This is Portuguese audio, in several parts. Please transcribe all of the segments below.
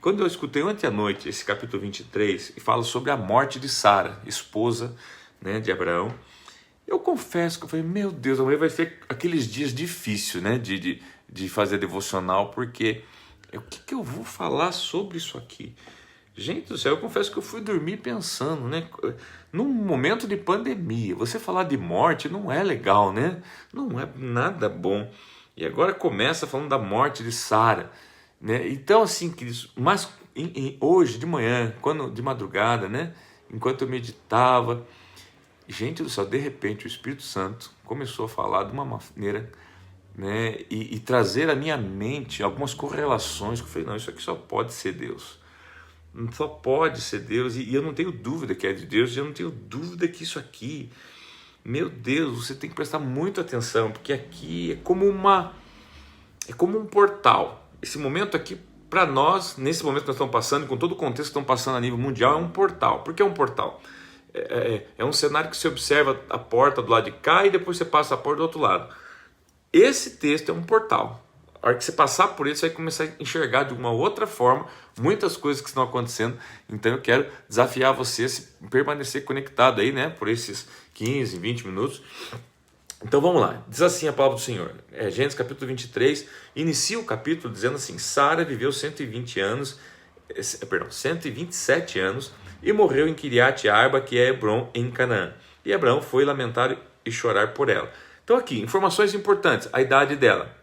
quando eu escutei ontem à noite esse capítulo 23 e fala sobre a morte de Sara, esposa, né, de Abraão, eu confesso que eu falei, meu Deus, amanhã vai ser aqueles dias difíceis, né, de fazer devocional, porque o que eu vou falar sobre isso aqui? Gente do céu, eu confesso que eu fui dormir pensando, né? Num momento de pandemia, você falar de morte não é legal, né? Não é nada bom. E agora começa falando da morte de Sara, né? Então, assim, queridos, mas hoje de manhã, de madrugada, né? Enquanto eu meditava, gente do céu, de repente o Espírito Santo começou a falar de uma maneira, né? E trazer à minha mente algumas correlações, que eu falei, não, isso aqui só pode ser Deus. Só pode ser Deus, e eu não tenho dúvida que é de Deus, e eu não tenho dúvida que isso aqui, meu Deus, você tem que prestar muita atenção, porque aqui é como um portal. Esse momento aqui, para nós, nesse momento que nós estamos passando, com todo o contexto que estamos passando a nível mundial, é um portal. Por que é um portal? É um cenário que você observa a porta do lado de cá e depois você passa a porta do outro lado. Esse texto é um portal. A hora que você passar por ele, você vai começar a enxergar de uma outra forma muitas coisas que estão acontecendo. Então eu quero desafiar você a permanecer conectado aí, né, por esses 15, 20 minutos. Então vamos lá. Diz assim a palavra do Senhor. Gênesis capítulo 23, inicia o capítulo dizendo assim: Sara viveu 127 anos e morreu em Kiriat Arba, que é Hebron, em Canaã. E Abraão foi lamentar e chorar por ela. Então aqui, informações importantes, a idade dela.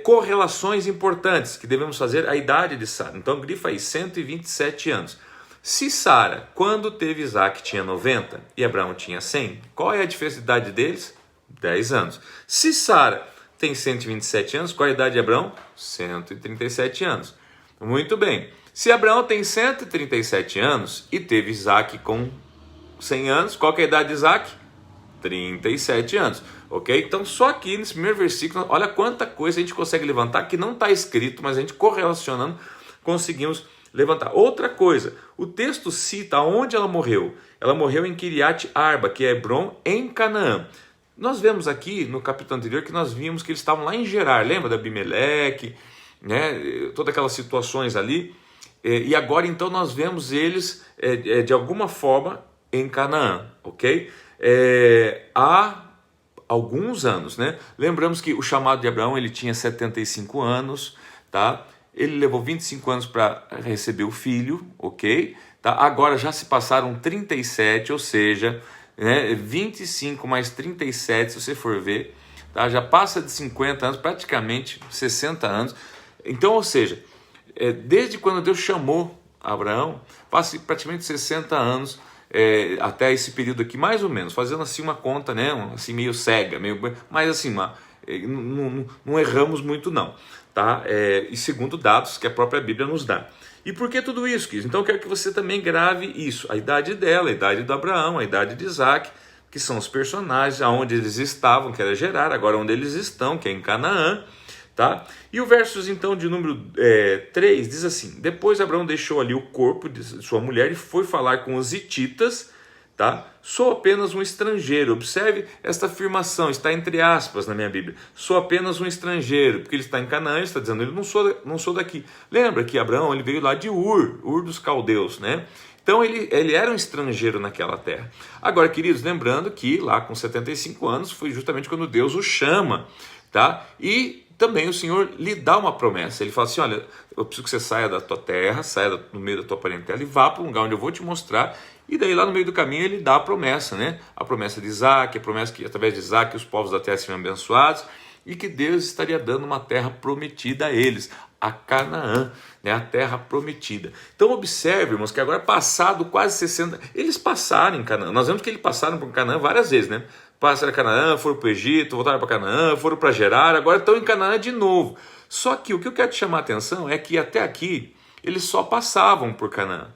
Correlações importantes que devemos fazer, a idade de Sara. Então grifa aí, 127 anos. Se Sara, quando teve Isaac, tinha 90 e Abraão tinha 100, qual é a diferença de idade deles? 10 anos. Se Sara tem 127 anos, qual é a idade de Abraão? 137 anos. Muito bem. Se Abraão tem 137 anos e teve Isaac com 100 anos, qual que é a idade de Isaac? 37 anos, ok? Então só aqui nesse primeiro versículo, olha quanta coisa a gente consegue levantar que não está escrito, mas a gente correlacionando conseguimos levantar. Outra coisa, o texto cita onde ela morreu. Ela morreu em Kiriat Arba, que é Hebron, em Canaã. Nós vemos aqui no capítulo anterior que nós vimos que eles estavam lá em Gerar, lembra da Abimeleque, né? Todas aquelas situações ali. E agora então nós vemos eles de alguma forma em Canaã, ok? Há alguns anos, né? Lembramos que o chamado de Abraão, ele tinha 75 anos, tá? Ele levou 25 anos para receber o filho, ok? Tá? Agora já se passaram 37, ou seja, né, 25 mais 37, se você for ver, tá? Já passa de 50 anos, praticamente 60 anos. Então, ou seja, desde quando Deus chamou Abraão, passa praticamente 60 anos até esse período aqui, mais ou menos, fazendo assim uma conta, né, assim meio cega, mas assim, não erramos muito não, tá? E segundo dados que a própria Bíblia nos dá. E por que tudo isso, queridos? Então eu quero que você também grave isso, a idade dela, a idade do Abraão, a idade de Isaac, que são os personagens, aonde eles estavam, que era Gerar, agora onde eles estão, que é em Canaã, tá? E o versos então de número 3 diz assim: depois Abraão deixou ali o corpo de sua mulher e foi falar com os hititas, tá? Sou apenas um estrangeiro. Observe esta afirmação, está entre aspas na minha Bíblia. Sou apenas um estrangeiro, porque ele está em Canaã, ele está dizendo, ele não sou daqui. Lembra que Abraão ele veio lá de Ur dos caldeus, né? Então ele era um estrangeiro naquela terra. Agora, queridos, lembrando que lá com 75 anos foi justamente quando Deus o chama, tá? E também o Senhor lhe dá uma promessa. Ele fala assim: olha, eu preciso que você saia da tua terra, saia do meio da tua parentela e vá para um lugar onde eu vou te mostrar. E daí lá no meio do caminho ele dá a promessa, né? A promessa de Isaac, a promessa que através de Isaac os povos da terra seriam abençoados e que Deus estaria dando uma terra prometida a eles, a Canaã, né? A terra prometida. Então observe, irmãos, que agora passado quase 60, eles passaram em Canaã. Nós vemos que eles passaram por Canaã várias vezes, né? Passaram em Canaã, foram para o Egito, voltaram para Canaã, foram para Gerar, agora estão em Canaã de novo. Só que o que eu quero te chamar a atenção é que até aqui eles só passavam por Canaã.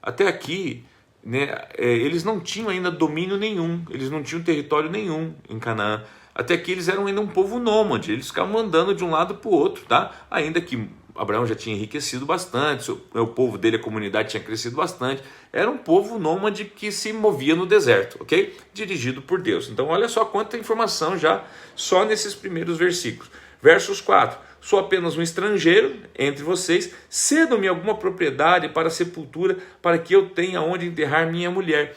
Até aqui, né, eles não tinham ainda domínio nenhum, eles não tinham território nenhum em Canaã. Até aqui eles eram ainda um povo nômade, eles ficavam andando de um lado para o outro, tá? Ainda que Abraão já tinha enriquecido bastante, o povo dele, a comunidade tinha crescido bastante, era um povo nômade que se movia no deserto, ok? Dirigido por Deus. Então olha só quanta informação já só nesses primeiros versículos. Versos 4, sou apenas um estrangeiro entre vocês, cedam-me alguma propriedade para a sepultura, para que eu tenha onde enterrar minha mulher.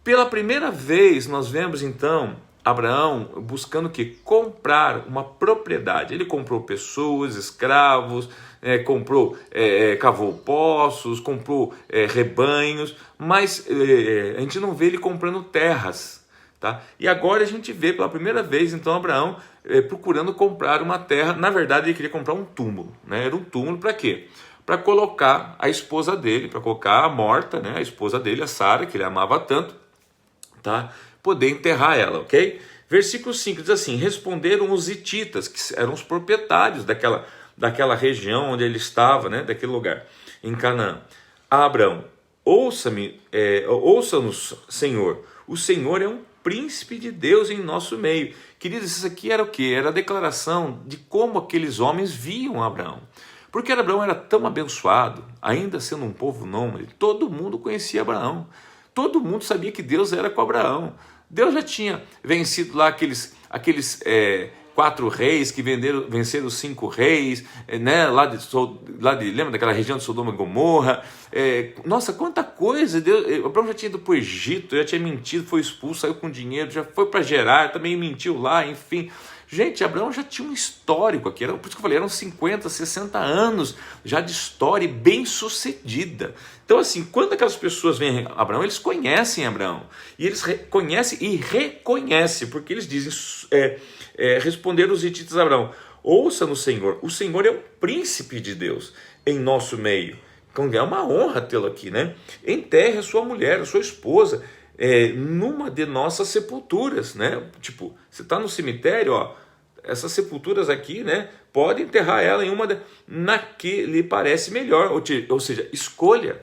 Pela primeira vez nós vemos então Abraão buscando o quê? Comprar uma propriedade. Ele comprou pessoas, escravos, cavou poços, comprou rebanhos, mas a gente não vê ele comprando terras. Tá? E agora a gente vê pela primeira vez então Abraão procurando comprar uma terra. Na verdade ele queria comprar um túmulo, né? Era um túmulo para quê? Para colocar a esposa dele, para colocar a morta, né? A esposa dele, a Sara, que ele amava tanto, tá? Poder enterrar ela, ok? Versículo 5 diz assim: responderam os hititas, que eram os proprietários daquela região onde ele estava, né? Daquele lugar, em Canaã. A Abraão: ouça-nos, Senhor, o Senhor é um príncipe de Deus em nosso meio. Queridos, isso aqui era o quê? Era a declaração de como aqueles homens viam Abraão. Porque Abraão era tão abençoado, ainda sendo um povo nômade, todo mundo conhecia Abraão. Todo mundo sabia que Deus era com Abraão. Deus já tinha vencido lá aqueles 4 reis que venceram os 5 reis, né? Lembra daquela região de Sodoma e Gomorra? Nossa, quanta coisa! Abraão já tinha ido para o Egito, já tinha mentido, foi expulso, saiu com dinheiro, já foi para Gerar, também mentiu lá, enfim. Gente, Abraão já tinha um histórico aqui, por isso que eu falei, eram 50, 60 anos já de história bem sucedida. Então assim, quando aquelas pessoas veem Abraão, eles conhecem Abraão, e eles conhecem e reconhecem, porque eles dizem, responderam os hititas a Abraão: ouça-nos, Senhor, o Senhor é o príncipe de Deus em nosso meio. Então é uma honra tê-lo aqui, né? Enterre a sua mulher, a sua esposa, numa de nossas sepulturas, né? Tipo, você está no cemitério, ó, essas sepulturas aqui, né? Pode enterrar ela em uma na que lhe parece melhor, ou seja, escolha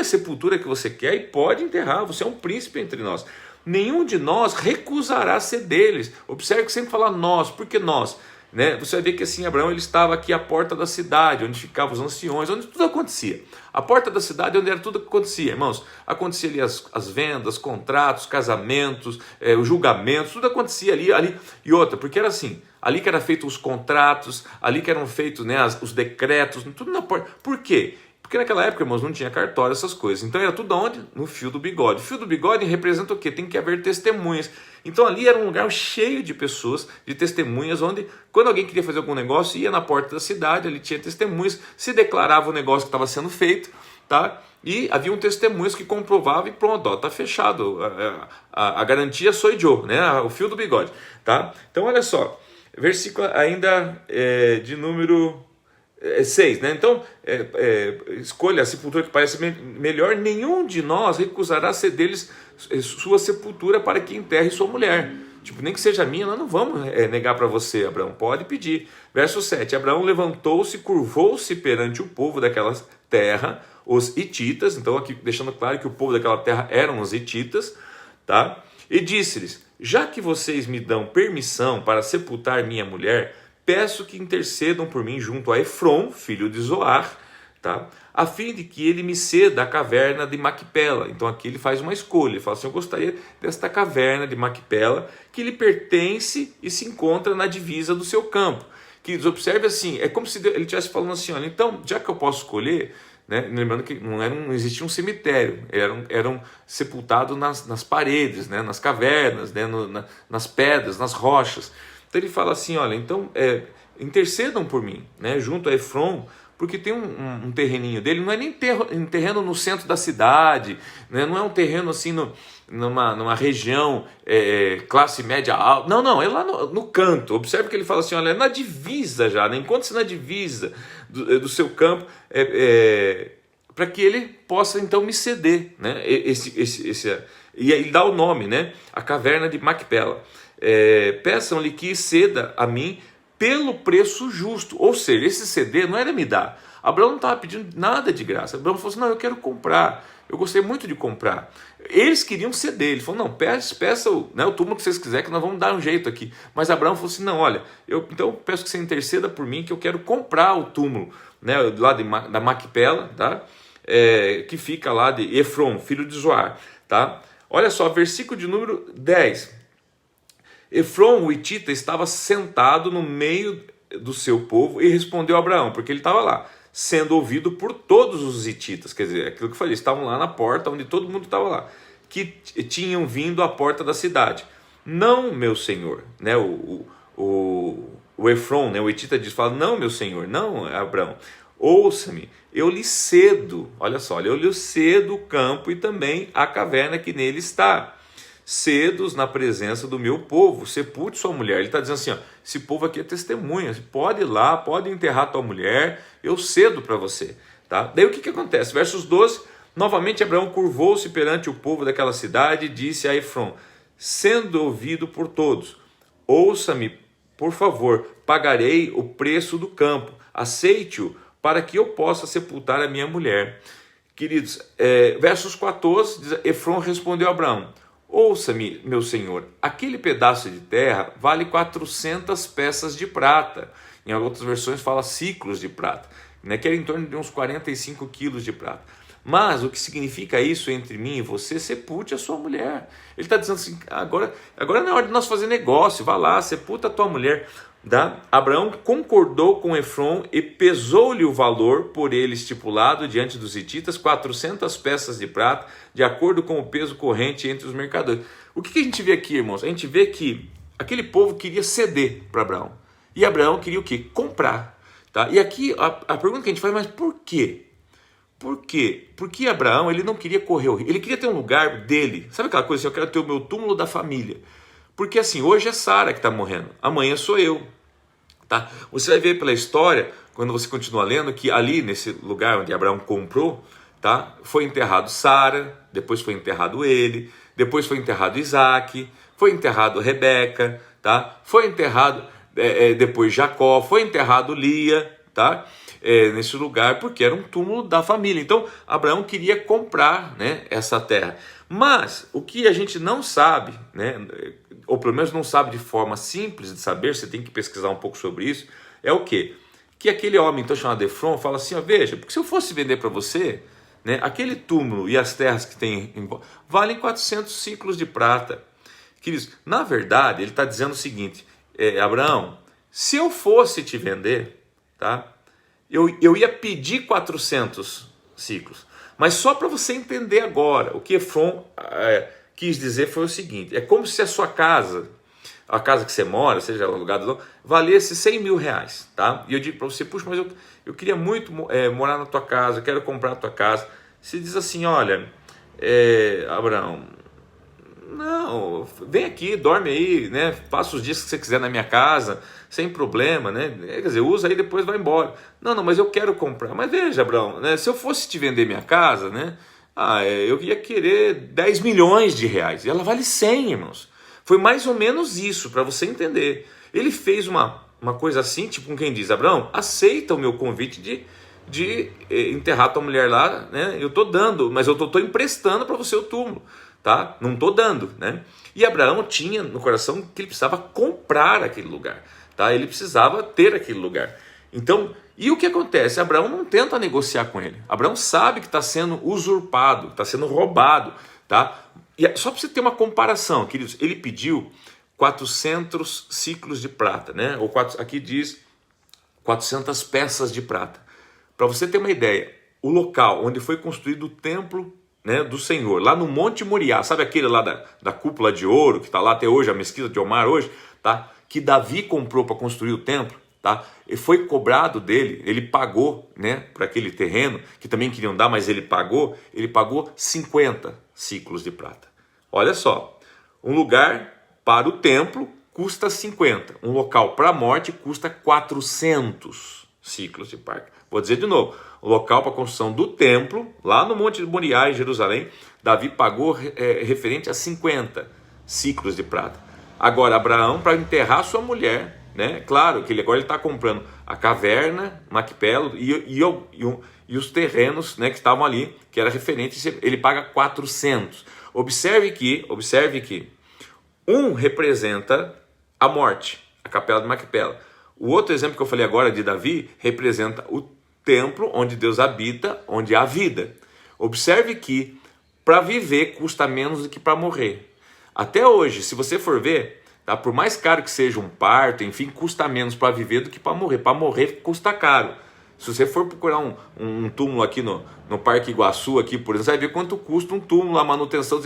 a sepultura que você quer e pode enterrar. Você é um príncipe entre nós. Nenhum de nós recusará ser deles. Observe que sempre fala nós, porque nós, né? Você vai ver que assim, Abraão ele estava aqui à porta da cidade, onde ficavam os anciões, onde tudo acontecia. A porta da cidade onde era tudo que acontecia, irmãos. Acontecia ali as vendas, contratos, casamentos, os julgamentos, tudo acontecia ali. E outra, porque era assim, ali que eram feitos os contratos, ali que eram feitos, né, os decretos, tudo na porta. Por quê? Porque naquela época, irmãos, não tinha cartório, essas coisas. Então era tudo onde? No fio do bigode. O fio do bigode representa o quê? Tem que haver testemunhas. Então ali era um lugar cheio de pessoas, de testemunhas, onde quando alguém queria fazer algum negócio, ia na porta da cidade, ali tinha testemunhas, se declarava o negócio que estava sendo feito, tá? E haviam testemunhas que comprovavam e pronto, ó, tá fechado. A garantia sou eu, né? O fio do bigode, tá? Então olha só, versículo ainda de número 6, né? Então, escolha a sepultura que parece melhor, nenhum de nós recusará ceder-lhes sua sepultura para que enterre sua mulher. Tipo, nem que seja minha, nós não vamos negar para você, Abraão, pode pedir. Verso 7, Abraão levantou-se, curvou-se perante o povo daquela terra, os hititas, então aqui deixando claro que o povo daquela terra eram os hititas, tá? E disse-lhes: já que vocês me dão permissão para sepultar minha mulher, peço que intercedam por mim junto a Efron, filho de Zoar, tá? A fim de que ele me ceda a caverna de Macpela. Então aqui ele faz uma escolha, ele fala assim: eu gostaria desta caverna de Macpela, que lhe pertence e se encontra na divisa do seu campo. Que observe assim, é como se ele estivesse falando assim: olha, então já que eu posso escolher, né? Lembrando que não existia um cemitério, eram sepultados nas paredes, né? Nas cavernas, né? Nas pedras, nas rochas. Então ele fala assim: olha, então intercedam por mim, né? Junto a Efron, porque tem um terreninho dele, não é nem um terreno no centro da cidade, né? Não é um terreno assim numa região classe média alta, não, é lá no canto. Observe que ele fala assim: olha, é na divisa já, né? Encontre-se na divisa do seu campo, para que ele possa então me ceder, né? E ele dá o nome, né? A caverna de Macpela. Peçam-lhe que ceda a mim pelo preço justo. Ou seja, esse ceder não era me dar. Abraão não estava pedindo nada de graça. Abraão falou assim: não, eu quero comprar, eu gostaria muito de comprar. Eles queriam ceder. Ele falou: não, peça o túmulo que vocês quiserem, que nós vamos dar um jeito aqui. Mas Abraão falou assim: não, olha, então peço que você interceda por mim, que eu quero comprar o túmulo, né, lá da Macpela, tá? Que fica lá de Efron, filho de Zoar, tá? Olha só, versículo de número 10. Efron, o hitita, estava sentado no meio do seu povo e respondeu a Abraão, porque ele estava lá, sendo ouvido por todos os hititas, quer dizer, aquilo que eu falei, estavam lá na porta, onde todo mundo estava lá, que tinham vindo à porta da cidade. Não, meu senhor, né? O Efron, né? O hitita diz, fala, não, meu senhor, não, Abraão, ouça-me, eu lhe cedo, olha só, eu lhe cedo o campo e também a caverna que nele está. Cedos na presença do meu povo, sepulte sua mulher. Ele está dizendo assim, ó, esse povo aqui é testemunha, pode ir lá, pode enterrar tua mulher, eu cedo para você. Tá? Daí o que acontece? Versos 12, novamente Abraão curvou-se perante o povo daquela cidade e disse a Efron, sendo ouvido por todos, ouça-me, por favor, pagarei o preço do campo, aceite-o para que eu possa sepultar a minha mulher. Queridos, versos 14, diz, Efron respondeu a Abraão, ouça-me, meu senhor, aquele pedaço de terra vale 400 peças de prata. Em outras versões fala ciclos de prata, né, que era em torno de uns 45 quilos de prata. Mas o que significa isso entre mim e você? Sepulte a sua mulher. Ele está dizendo assim, agora não é hora de nós fazer negócio, vá lá, sepulta a tua mulher. Tá? Abraão concordou com Efron e pesou-lhe o valor por ele estipulado diante dos hititas, 400 peças de prata, de acordo com o peso corrente entre os mercadores. O que a gente vê aqui, irmãos? A gente vê que aquele povo queria ceder para Abraão. E Abraão queria o quê? Comprar. Tá? E aqui a pergunta que a gente faz, mas por quê? Por quê? Porque Abraão ele não queria correr o risco, ele queria ter um lugar dele. Sabe aquela coisa assim, eu quero ter o meu túmulo da família. Porque assim, hoje é Sara que está morrendo, amanhã sou eu. Tá? Você vai ver pela história, quando você continua lendo, que ali nesse lugar onde Abraão comprou, tá? Foi enterrado Sara, depois foi enterrado ele, depois foi enterrado Isaac, foi enterrado Rebeca, tá? Foi enterrado depois Jacó, foi enterrado Lia, tá? Nesse lugar, porque era um túmulo da família. Então Abraão queria comprar, né, essa terra. Mas o que a gente não sabe, né, ou pelo menos não sabe de forma simples de saber, você tem que pesquisar um pouco sobre isso, é o quê? Que aquele homem então chamado Efron fala assim, ó, veja, porque se eu fosse vender para você, né, aquele túmulo e as terras que tem em volta valem 400 ciclos de prata. Queridos, na verdade ele está dizendo o seguinte, Abraão, se eu fosse te vender, tá, eu ia pedir 400 ciclos, mas só para você entender agora, o que Efron quis dizer foi o seguinte, é como se a sua casa, a casa que você mora, seja alugada ou não, valesse 100 mil reais, tá? E eu digo para você, puxa, mas eu queria muito morar na tua casa, eu quero comprar a tua casa. Você diz assim, olha, Abraão, não, vem aqui, dorme aí, né? Passa os dias que você quiser na minha casa, sem problema, né? Quer dizer, usa aí, depois vai embora. Não, mas eu quero comprar. Mas veja, Abraão, né? Se eu fosse te vender minha casa, né? Eu ia querer 10 milhões de reais. E ela vale 100, irmãos. Foi mais ou menos isso, para você entender. Ele fez uma coisa assim, tipo com quem diz, Abraão, aceita o meu convite de enterrar tua mulher lá, né? Eu estou dando, mas eu estou emprestando para você o túmulo. Tá? Não estou dando, né? E Abraão tinha no coração que ele precisava comprar aquele lugar, tá? Ele precisava ter aquele lugar. Então, e o que acontece? Abraão não tenta negociar com ele. Abraão sabe que está sendo usurpado, está sendo roubado, tá? E só para você ter uma comparação, queridos, ele pediu 400 ciclos de prata, né? Ou aqui diz 400 peças de prata. Para você ter uma ideia, o local onde foi construído o templo, né, do Senhor, lá no Monte Moriá, sabe aquele lá da cúpula de ouro, que está lá até hoje, a mesquita de Omar hoje, tá? Que Davi comprou para construir o templo, tá? E foi cobrado dele, ele pagou, né, para aquele terreno, que também queriam dar, mas ele pagou 50 ciclos de prata. Olha só, um lugar para o templo custa 50, um local para a morte custa 400 ciclos de prata. Vou dizer de novo, o local para a construção do templo, lá no Monte de Moriá, em Jerusalém, Davi pagou referente a 50 ciclos de prata. Agora, Abraão, para enterrar sua mulher, né? Claro que agora ele está comprando a caverna, Macpelo e os terrenos, né, que estavam ali, que era referente, ele paga 400. Observe que um representa a morte, a capela de Macpela. O outro exemplo que eu falei agora de Davi representa o templo onde Deus habita, onde há vida. Observe que para viver custa menos do que para morrer. Até hoje, se você for ver, Tá? Por mais caro que seja um parto, enfim, custa menos para viver do que para morrer. Para morrer custa caro. Se você for procurar um túmulo aqui no Parque Iguaçu, aqui, por exemplo, você vai ver quanto custa um túmulo, a manutenção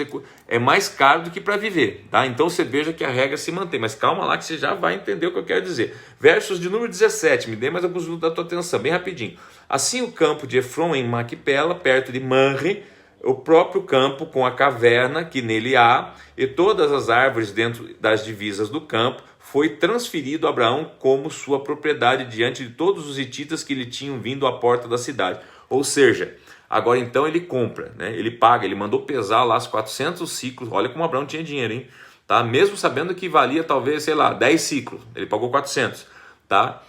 é mais caro do que para viver. Tá? Então você veja que a regra se mantém. Mas calma lá que você já vai entender o que eu quero dizer. Versos de número 17, me dê mais alguns minutos da tua atenção, bem rapidinho. Assim o campo de Efron em Maquipela, perto de Manre, o próprio campo com a caverna que nele há, e todas as árvores dentro das divisas do campo, foi transferido a Abraão como sua propriedade diante de todos os hititas que lhe tinham vindo à porta da cidade. Ou seja, agora então ele compra, né? Ele paga, ele mandou pesar lá os 400 ciclos. Olha como Abraão tinha dinheiro, hein? Tá? Mesmo sabendo que valia talvez, sei lá, 10 ciclos, ele pagou 400, tá?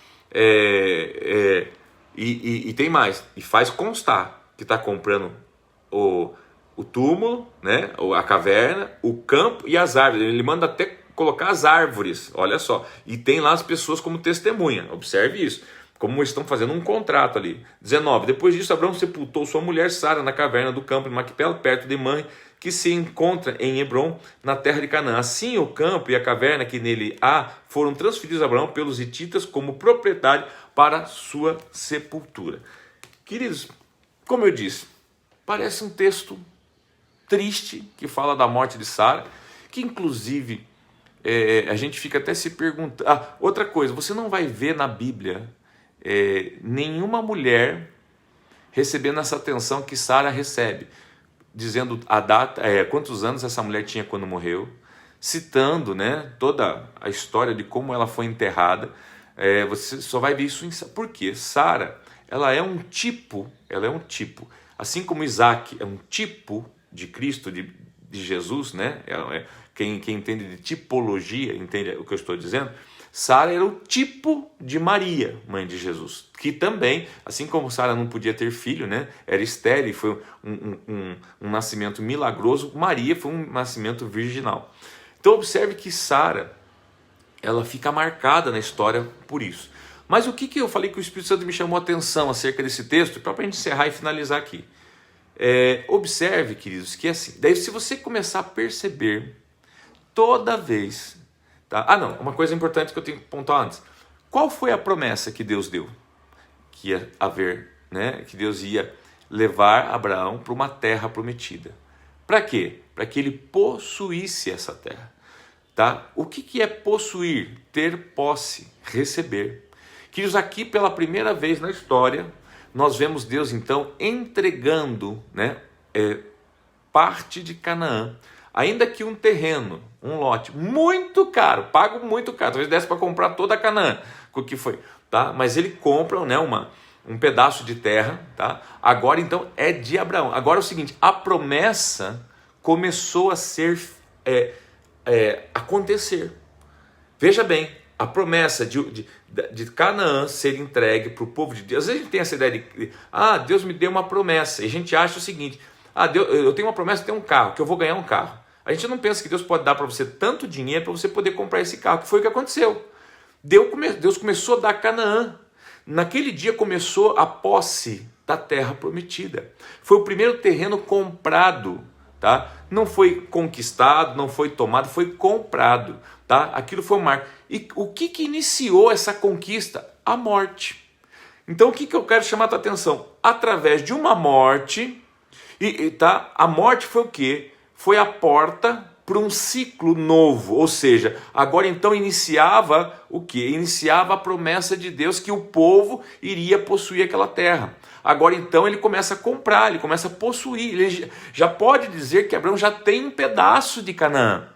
E tem mais, e faz constar que está comprando o túmulo, né? A caverna, o campo e as árvores. Ele manda até colocar as árvores, olha só, e tem lá as pessoas como testemunha, observe isso, como estão fazendo um contrato ali. 19, depois disso Abraão sepultou sua mulher Sara na caverna do campo de Maquipela, perto de Manre, que se encontra em Hebrom, na terra de Canaã. Assim o campo e a caverna que nele há foram transferidos a Abraão pelos hititas como propriedade para sua sepultura. Queridos, como eu disse, parece um texto triste que fala da morte de Sara, que inclusive a gente fica até se perguntando. Outra coisa, você não vai ver na Bíblia nenhuma mulher recebendo essa atenção que Sara recebe, dizendo a data, quantos anos essa mulher tinha quando morreu, citando, né, toda a história de como ela foi enterrada. Você só vai ver isso por quê? Sara, ela é um tipo, assim como Isaac é um tipo de Cristo, de Jesus, né? Quem entende de tipologia entende o que eu estou dizendo. Sara era o tipo de Maria, mãe de Jesus, que também, assim como Sara não podia ter filho, né? Era estéril, foi um nascimento milagroso. Maria foi um nascimento virginal. Então observe que Sara, ela fica marcada na história por isso. Mas o que eu falei que o Espírito Santo me chamou a atenção acerca desse texto, para a gente encerrar e finalizar aqui. Observe, queridos, que assim, daí se você começar a perceber toda vez, tá? Não, uma coisa importante que eu tenho que pontuar antes. Qual foi a promessa que Deus deu? Que ia haver, né? Que Deus ia levar Abraão para uma terra prometida. Para quê? Para que ele possuísse essa terra, tá? O que é possuir? Ter posse, receber. Queridos, aqui pela primeira vez na história, nós vemos Deus então entregando, né, parte de Canaã, ainda que um terreno, um lote muito caro, pago muito caro, talvez desse para comprar toda a Canaã, o que foi, tá? Mas ele compra, né, um pedaço de terra, tá? Agora então é de Abraão. Agora é o seguinte, a promessa começou a ser acontecer. Veja bem, a promessa de Canaã ser entregue para o povo de Deus. Às vezes a gente tem essa ideia de Deus me deu uma promessa, e a gente acha o seguinte: Deus, eu tenho uma promessa de ter um carro, que eu vou ganhar um carro. A gente não pensa que Deus pode dar para você tanto dinheiro para você poder comprar esse carro, que foi o que aconteceu. Deus começou a dar Canaã. Naquele dia começou a posse da terra prometida. Foi o primeiro terreno comprado, tá? Não foi conquistado, não foi tomado, foi comprado, tá? Aquilo foi um marco. E o que iniciou essa conquista? A morte. Então o que eu quero chamar a tua atenção? Através de uma morte, tá? A morte foi o quê? Foi a porta para um ciclo novo, ou seja, agora então iniciava o quê? Iniciava a promessa de Deus que o povo iria possuir aquela terra. Agora então ele começa a comprar, ele começa a possuir, ele já pode dizer que Abraão já tem um pedaço de Canaã,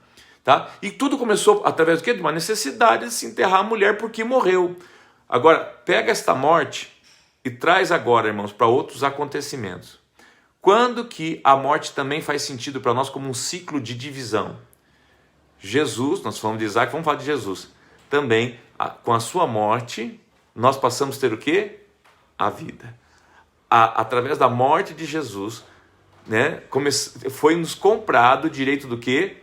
tá? E tudo começou através do quê? De uma necessidade de se enterrar a mulher porque morreu. Agora, pega esta morte e traz agora, irmãos, para outros acontecimentos. Quando que a morte também faz sentido para nós como um ciclo de divisão? Jesus, nós falamos de Isaac, vamos falar de Jesus. Também, com a sua morte, nós passamos a ter o quê? A vida. Através da morte de Jesus, né, foi nos comprado o direito do quê?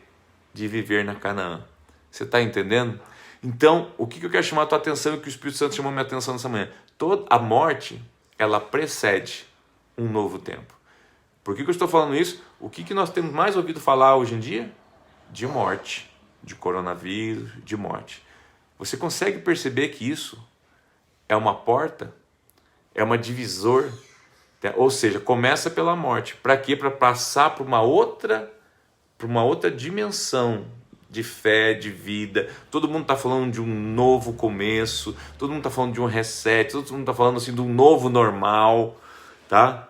De viver na Canaã. Você está entendendo? Então, o que eu quero chamar a tua atenção e que o Espírito Santo chamou a minha atenção nessa manhã? Toda a morte, ela precede um novo tempo. Por que eu estou falando isso? O que nós temos mais ouvido falar hoje em dia? De morte. de coronavírus, de morte. Você consegue perceber que isso é uma porta? É uma divisor? Ou seja, começa pela morte. Para quê? Para passar para uma outra dimensão de fé, de vida. Todo mundo está falando de um novo começo, todo mundo está falando de um reset, todo mundo está falando assim de um novo normal, tá?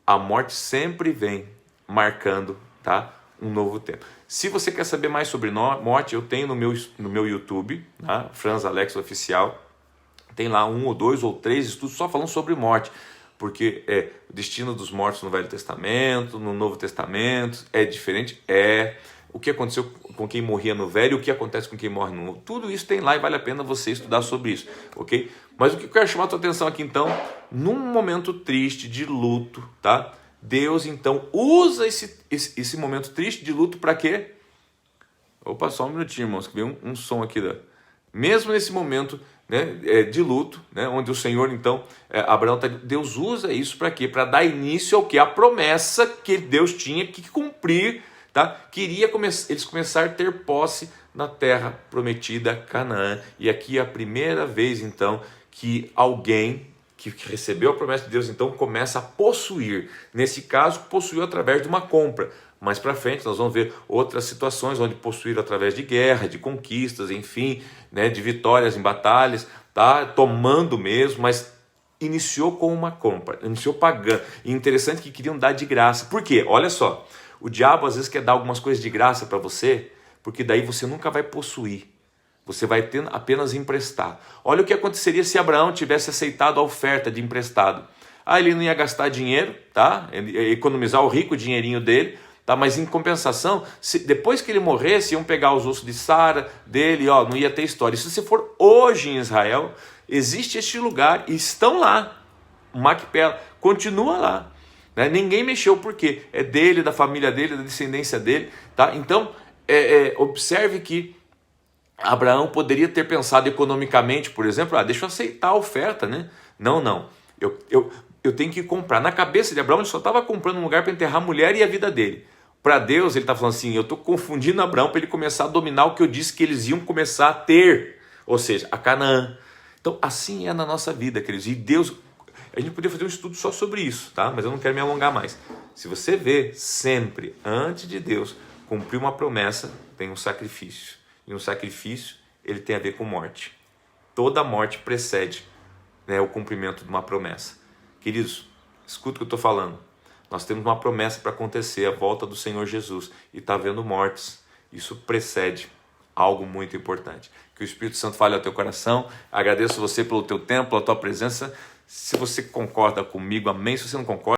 A morte sempre vem marcando, tá? Um novo tempo. Se você quer saber mais sobre morte, eu tenho no meu YouTube, tá? Franz Alex Oficial, tem lá 1 ou 2 ou 3 estudos só falando sobre morte, porque o destino dos mortos no Velho Testamento, no Novo Testamento é diferente, o que aconteceu com quem morria no Velho, o que acontece com quem morre no Novo, tudo isso tem lá e vale a pena você estudar sobre isso, ok? Mas o que eu quero chamar a tua atenção aqui então, num momento triste de luto, tá? Deus então usa esse momento triste de luto para quê? Opa, só um minutinho, irmãos, que veio um som aqui. Mesmo nesse momento, né, de luto, né, onde o Senhor, então, Abraão, Deus usa isso para quê? Para dar início ao que? A promessa que Deus tinha que cumprir, tá? Queria eles começar a ter posse na terra prometida, Canaã. E aqui é a primeira vez, então, que alguém que recebeu a promessa de Deus, então, começa a possuir. Nesse caso, possuiu através de uma compra. Mais para frente nós vamos ver outras situações onde possuíram através de guerra, de conquistas, enfim, né, de vitórias em batalhas, tá? Tomando mesmo, mas iniciou com uma compra, iniciou pagando. E interessante que queriam dar de graça. Por quê? Olha só, o diabo às vezes quer dar algumas coisas de graça para você, porque daí você nunca vai possuir. Você vai apenas emprestar. Olha o que aconteceria se Abraão tivesse aceitado a oferta de emprestado. Ele não ia gastar dinheiro, tá? Ele ia economizar o rico dinheirinho dele, tá? Mas em compensação, depois que ele morresse, iam pegar os ossos de Sara dele, não ia ter história. Se você for hoje em Israel, existe este lugar e estão lá. O Macpela continua lá, né? Ninguém mexeu, porque é dele, da família dele, da descendência dele, tá? Então, observe que Abraão poderia ter pensado economicamente, por exemplo, deixa eu aceitar a oferta, né? Não, eu tenho que comprar. Na cabeça de Abraão, ele só estava comprando um lugar para enterrar a mulher e a vida dele. Para Deus, ele está falando assim, eu estou confundindo Abraão para ele começar a dominar o que eu disse que eles iam começar a ter, ou seja, a Canaã. Então, assim é na nossa vida, queridos. E Deus, a gente poderia fazer um estudo só sobre isso, tá? Mas eu não quero me alongar mais. Se você vê, sempre, antes de Deus cumprir uma promessa, tem um sacrifício. E um sacrifício, ele tem a ver com morte. Toda morte precede, né, o cumprimento de uma promessa. Queridos, escuta o que eu estou falando. Nós temos uma promessa para acontecer, a volta do Senhor Jesus. E está havendo mortes. Isso precede algo muito importante. Que o Espírito Santo fale ao teu coração. Agradeço você pelo teu tempo, pela tua presença. Se você concorda comigo, amém. Se você não concorda,